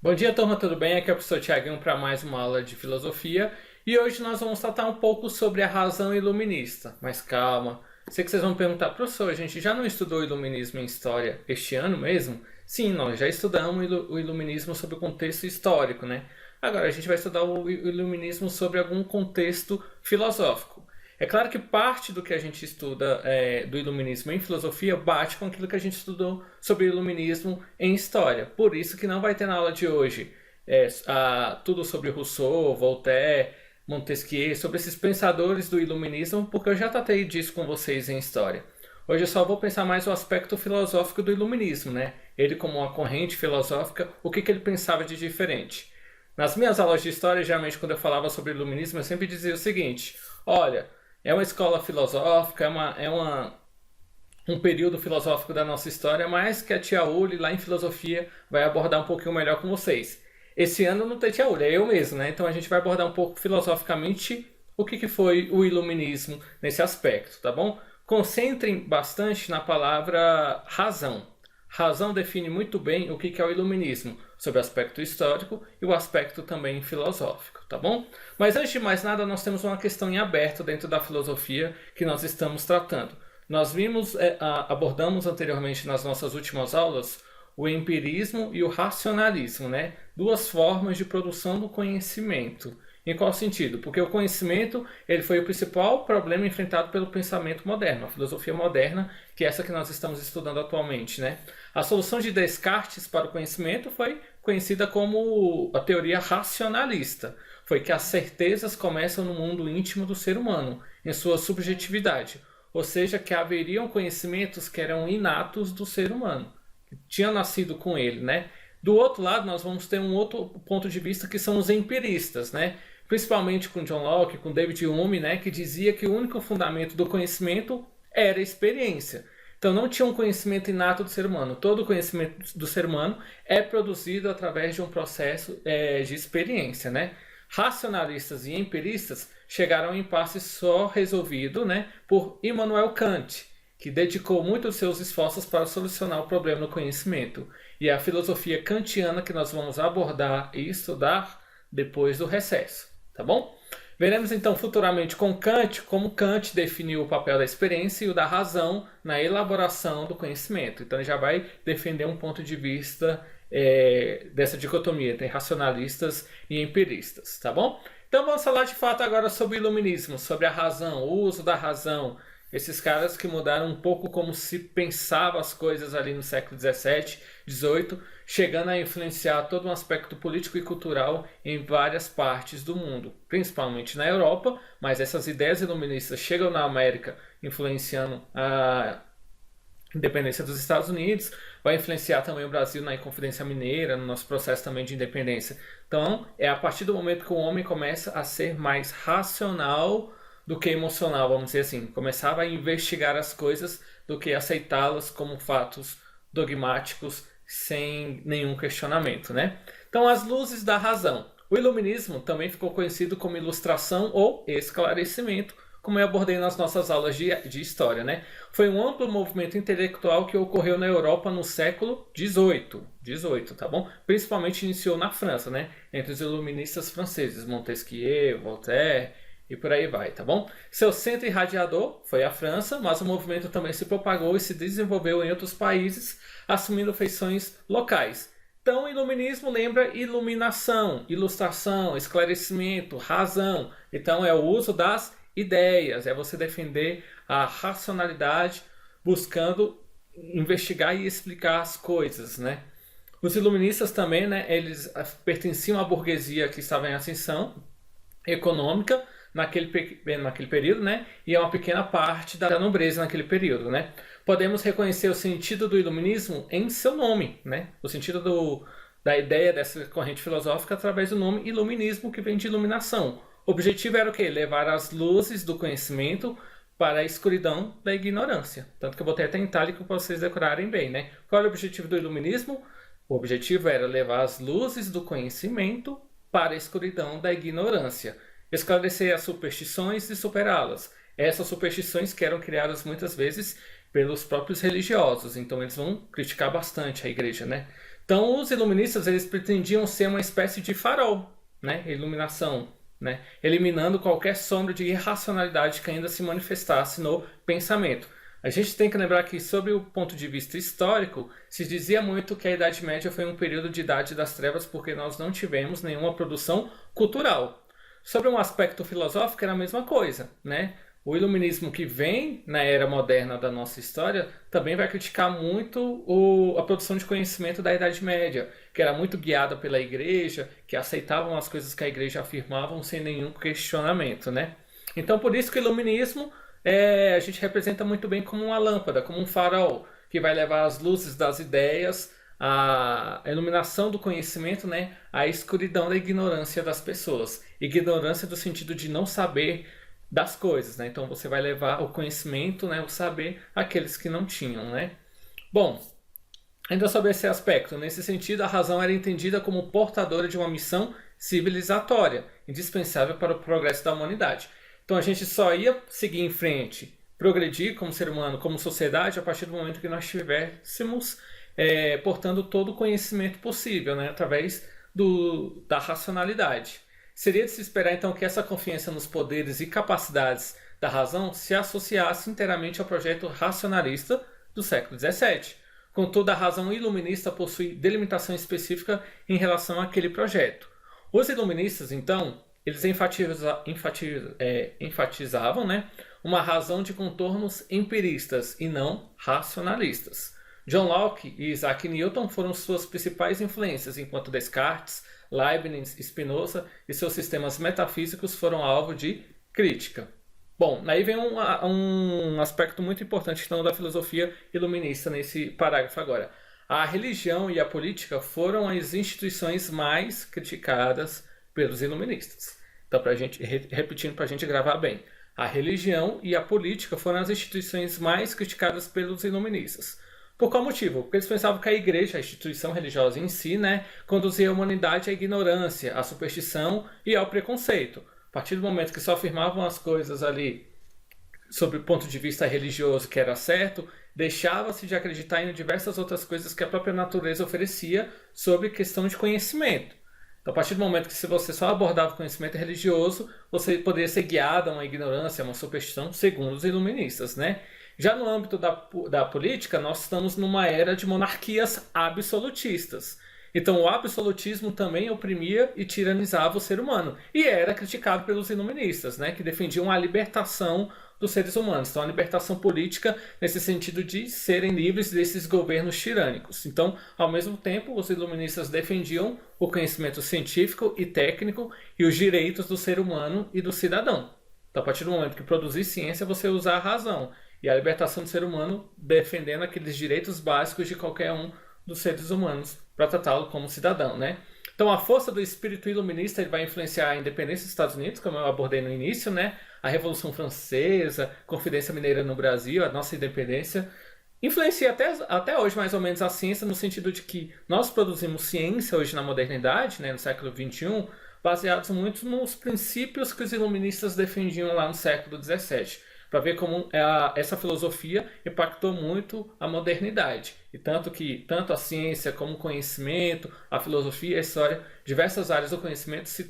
Bom dia, turma, tudo bem? Aqui é o professor Tiaguinho para mais uma aula de filosofia e hoje nós vamos tratar um pouco sobre a razão iluminista. Mas calma, sei que vocês vão perguntar, professor, a gente já não estudou iluminismo em história este ano mesmo? Sim, nós já estudamos o iluminismo sob o contexto histórico, né? Agora a gente vai estudar o iluminismo sobre algum contexto filosófico. É claro que parte do que a gente estuda do iluminismo em filosofia bate com aquilo que a gente estudou sobre o iluminismo em história. Por isso que não vai ter na aula de hoje tudo sobre Rousseau, Voltaire, Montesquieu, sobre esses pensadores do iluminismo, porque eu já tratei disso com vocês em história. Hoje eu só vou pensar mais o aspecto filosófico do iluminismo, né? Ele como uma corrente filosófica, o que ele pensava de diferente. Nas minhas aulas de história, geralmente quando eu falava sobre iluminismo, eu sempre dizia o seguinte: olha, é uma escola filosófica, um período filosófico da nossa história, mas que a tia Uli, lá em filosofia, vai abordar um pouquinho melhor com vocês. Esse ano não tem tia Uli, é eu mesmo, né? Então a gente vai abordar um pouco filosoficamente o que foi o iluminismo nesse aspecto, tá bom? Concentrem bastante na palavra razão. Razão define muito bem o que é o iluminismo, sobre o aspecto histórico e o aspecto também filosófico, tá bom? Mas antes de mais nada, nós temos uma questão em aberto dentro da filosofia que nós estamos tratando. Nós abordamos anteriormente nas nossas últimas aulas o empirismo e o racionalismo, né? Duas formas de produção do conhecimento. Em qual sentido? Porque o conhecimento ele foi o principal problema enfrentado pelo pensamento moderno, a filosofia moderna, que é essa que nós estamos estudando atualmente, né? A solução de Descartes para o conhecimento foi conhecida como a teoria racionalista. Foi que as certezas começam no mundo íntimo do ser humano, em sua subjetividade. Ou seja, que haveriam conhecimentos que eram inatos do ser humano, que tinham nascido com ele, né? Do outro lado, nós vamos ter um outro ponto de vista que são os empiristas, né? Principalmente com John Locke, com David Hume, né? Que dizia que o único fundamento do conhecimento era a experiência. Então não tinha um conhecimento inato do ser humano. Todo o conhecimento do ser humano é produzido através de um processo de experiência, né? Racionalistas e empiristas chegaram a um impasse só resolvido, né, por Immanuel Kant, que dedicou muito os seus esforços para solucionar o problema do conhecimento. E é a filosofia kantiana que nós vamos abordar e estudar depois do recesso, tá bom? Veremos então futuramente com Kant como Kant definiu o papel da experiência e o da razão na elaboração do conhecimento. Então ele já vai defender um ponto de vista dessa dicotomia entre racionalistas e empiristas, tá bom? Então vamos falar de fato agora sobre o iluminismo, sobre a razão, o uso da razão. Esses caras que mudaram um pouco como se pensava as coisas ali no século XVII, XVIII, chegando a influenciar todo um aspecto político e cultural em várias partes do mundo, principalmente na Europa, mas essas ideias iluministas chegam na América, influenciando a independência dos Estados Unidos, vai influenciar também o Brasil na Inconfidência Mineira, no nosso processo também de independência. Então, é a partir do momento que o homem começa a ser mais racional do que emocional, vamos dizer assim. Começava a investigar as coisas do que aceitá-las como fatos dogmáticos sem nenhum questionamento, né? Então, as luzes da razão. O iluminismo também ficou conhecido como ilustração ou esclarecimento, como eu abordei nas nossas aulas de história, né? Foi um amplo movimento intelectual que ocorreu na Europa no século XVIII, tá bom? Principalmente iniciou na França, né? Entre os iluministas franceses, Montesquieu, Voltaire e por aí vai, tá bom? Seu centro irradiador foi a França, mas o movimento também se propagou e se desenvolveu em outros países, assumindo feições locais. Então, o iluminismo lembra iluminação, ilustração, esclarecimento, razão. Então, é o uso das ideias, é você defender a racionalidade buscando investigar e explicar as coisas, né? Os iluministas também, né, eles pertenciam à burguesia que estava em ascensão econômica naquele período, né? E é uma pequena parte da nobreza naquele período, né? Podemos reconhecer o sentido do iluminismo em seu nome, né? O sentido da ideia dessa corrente filosófica através do nome iluminismo, que vem de iluminação. O objetivo era o quê? Levar as luzes do conhecimento para a escuridão da ignorância. Tanto que eu botei até em itálico para vocês decorarem bem, né? Qual era o objetivo do iluminismo? O objetivo era levar as luzes do conhecimento para a escuridão da ignorância. Esclarecer as superstições e superá-las. Essas superstições que eram criadas muitas vezes pelos próprios religiosos. Então eles vão criticar bastante a igreja, né? Então, os iluministas eles pretendiam ser uma espécie de farol, né? Iluminação, né? Eliminando qualquer sombra de irracionalidade que ainda se manifestasse no pensamento. A gente tem que lembrar que, sob o ponto de vista histórico, se dizia muito que a Idade Média foi um período de Idade das Trevas porque nós não tivemos nenhuma produção cultural. Sobre um aspecto filosófico era a mesma coisa, né? O iluminismo que vem na era moderna da nossa história também vai criticar muito a produção de conhecimento da Idade Média, que era muito guiada pela igreja, que aceitavam as coisas que a igreja afirmavam sem nenhum questionamento, né? Então, por isso que o iluminismo a gente representa muito bem como uma lâmpada, como um farol, que vai levar as luzes das ideias, a iluminação do conhecimento, né, à escuridão da ignorância das pessoas. Ignorância do sentido de não saber das coisas, né? Então você vai levar o conhecimento, né, o saber, àqueles que não tinham, né? Bom, ainda sobre esse aspecto, nesse sentido, a razão era entendida como portadora de uma missão civilizatória, indispensável para o progresso da humanidade. Então a gente só ia seguir em frente, progredir como ser humano, como sociedade, a partir do momento que nós tivéssemos, portando todo o conhecimento possível, né, através da racionalidade. Seria de se esperar então que essa confiança nos poderes e capacidades da razão se associasse inteiramente ao projeto racionalista do século XVII. Contudo, a razão iluminista possui delimitação específica em relação àquele projeto. Os iluministas, então, eles enfatizavam, né, uma razão de contornos empiristas e não racionalistas. John Locke e Isaac Newton foram suas principais influências, enquanto Descartes, Leibniz, Spinoza e seus sistemas metafísicos foram alvo de crítica. Bom, aí vem um aspecto muito importante então, da filosofia iluminista nesse parágrafo agora. A religião e a política foram as instituições mais criticadas pelos iluministas. Então, repetindo para a gente gravar bem. A religião e a política foram as instituições mais criticadas pelos iluministas. Por qual motivo? Porque eles pensavam que a igreja, a instituição religiosa em si, né, conduzia a humanidade à ignorância, à superstição e ao preconceito. A partir do momento que só afirmavam as coisas ali sob o ponto de vista religioso que era certo, deixava-se de acreditar em diversas outras coisas que a própria natureza oferecia sobre questão de conhecimento. Então, a partir do momento que se você só abordava o conhecimento religioso, você poderia ser guiado a uma ignorância, a uma superstição, segundo os iluministas, né? Já no âmbito da política, nós estamos numa era de monarquias absolutistas. Então, o absolutismo também oprimia e tiranizava o ser humano. E era criticado pelos iluministas, né, que defendiam a libertação dos seres humanos. Então, a libertação política nesse sentido de serem livres desses governos tirânicos. Então, ao mesmo tempo, os iluministas defendiam o conhecimento científico e técnico e os direitos do ser humano e do cidadão. Então, a partir do momento que produzir ciência, você usa a razão. E a libertação do ser humano defendendo aqueles direitos básicos de qualquer um dos seres humanos para tratá-lo como cidadão, né? Então a força do espírito iluminista ele vai influenciar a independência dos Estados Unidos, como eu abordei no início, né? A Revolução Francesa, Confidência Mineira no Brasil, a nossa independência. Influencia até hoje mais ou menos a ciência no sentido de que nós produzimos ciência hoje na modernidade, né, no século XXI, baseados muito nos princípios que os iluministas defendiam lá no século XVII. Para ver como essa filosofia impactou muito a modernidade. E tanto a ciência como o conhecimento, a filosofia, a história, diversas áreas do conhecimento se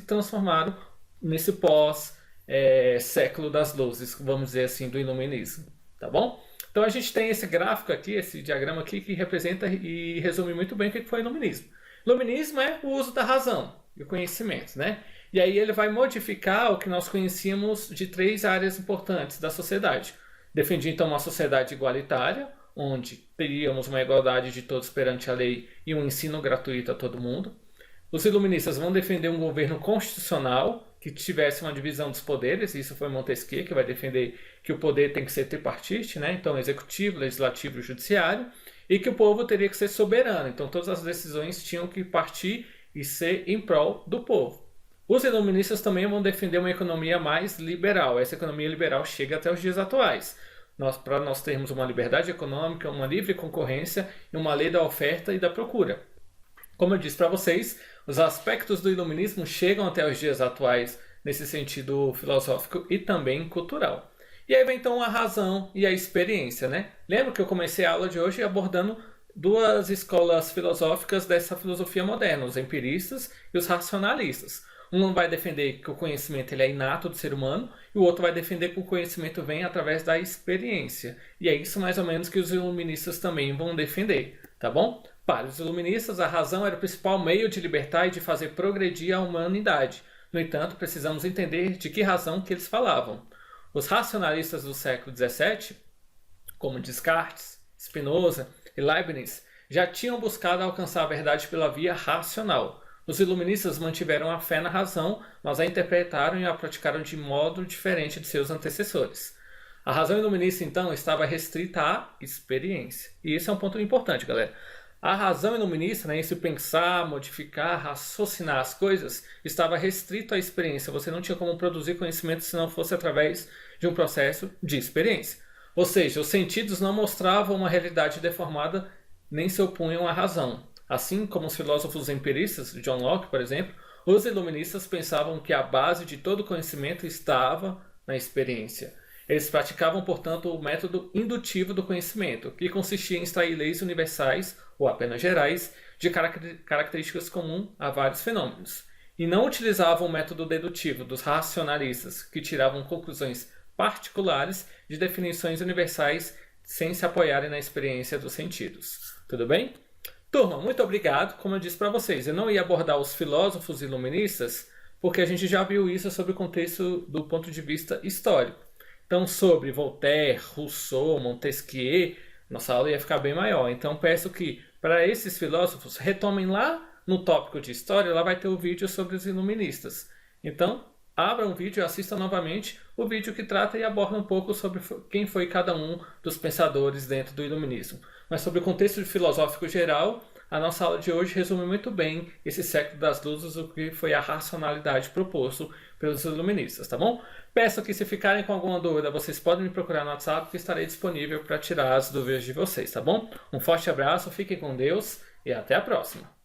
transformaram nesse pós-século das luzes, vamos dizer assim, do iluminismo. Tá bom? Então a gente tem esse gráfico aqui, esse diagrama aqui, que representa e resume muito bem o que foi o iluminismo. Iluminismo é o uso da razão e o conhecimento, né? E aí ele vai modificar o que nós conhecíamos de 3 áreas importantes da sociedade. Defendia então uma sociedade igualitária, onde teríamos uma igualdade de todos perante a lei e um ensino gratuito a todo mundo. Os iluministas vão defender um governo constitucional que tivesse uma divisão dos poderes, isso foi Montesquieu, que vai defender que o poder tem que ser tripartite, né? Então executivo, legislativo e judiciário, e que o povo teria que ser soberano, então todas as decisões tinham que partir e ser em prol do povo. Os iluministas também vão defender uma economia mais liberal. Essa economia liberal chega até os dias atuais. Para nós termos uma liberdade econômica, uma livre concorrência e uma lei da oferta e da procura. Como eu disse para vocês, os aspectos do iluminismo chegam até os dias atuais nesse sentido filosófico e também cultural. E aí vem então a razão e a experiência, né? Lembra que eu comecei a aula de hoje abordando duas escolas filosóficas dessa filosofia moderna, os empiristas e os racionalistas. Um vai defender que o conhecimento ele é inato do ser humano e o outro vai defender que o conhecimento vem através da experiência. E é isso mais ou menos que os iluministas também vão defender, tá bom? Para os iluministas, a razão era o principal meio de libertar e de fazer progredir a humanidade. No entanto, precisamos entender de que razão que eles falavam. Os racionalistas do século XVII, como Descartes, Spinoza e Leibniz, já tinham buscado alcançar a verdade pela via racional. Os iluministas mantiveram a fé na razão, mas a interpretaram e a praticaram de modo diferente de seus antecessores. A razão iluminista, então, estava restrita à experiência. E esse é um ponto importante, galera. A razão iluminista, né, esse pensar, modificar, raciocinar as coisas, estava restrito à experiência. Você não tinha como produzir conhecimento se não fosse através de um processo de experiência. Ou seja, os sentidos não mostravam uma realidade deformada nem se opunham à razão. Assim como os filósofos empiristas, John Locke, por exemplo, os iluministas pensavam que a base de todo conhecimento estava na experiência. Eles praticavam, portanto, o método indutivo do conhecimento, que consistia em extrair leis universais, ou apenas gerais, de características comuns a vários fenômenos. E não utilizavam o método dedutivo dos racionalistas, que tiravam conclusões particulares de definições universais sem se apoiarem na experiência dos sentidos. Tudo bem? Turma, muito obrigado. Como eu disse para vocês, eu não ia abordar os filósofos iluministas, porque a gente já viu isso sobre o contexto do ponto de vista histórico. Então, sobre Voltaire, Rousseau, Montesquieu, nossa aula ia ficar bem maior. Então, peço que, para esses filósofos, retomem lá no tópico de história, lá vai ter o vídeo sobre os iluministas. Então, abra um vídeo e assista novamente o vídeo que trata e aborda um pouco sobre quem foi cada um dos pensadores dentro do iluminismo. Mas sobre o contexto filosófico geral, a nossa aula de hoje resume muito bem esse século das luzes, o que foi a racionalidade proposto pelos iluministas, tá bom? Peço que se ficarem com alguma dúvida, vocês podem me procurar no WhatsApp, que estarei disponível para tirar as dúvidas de vocês, tá bom? Um forte abraço, fiquem com Deus e até a próxima!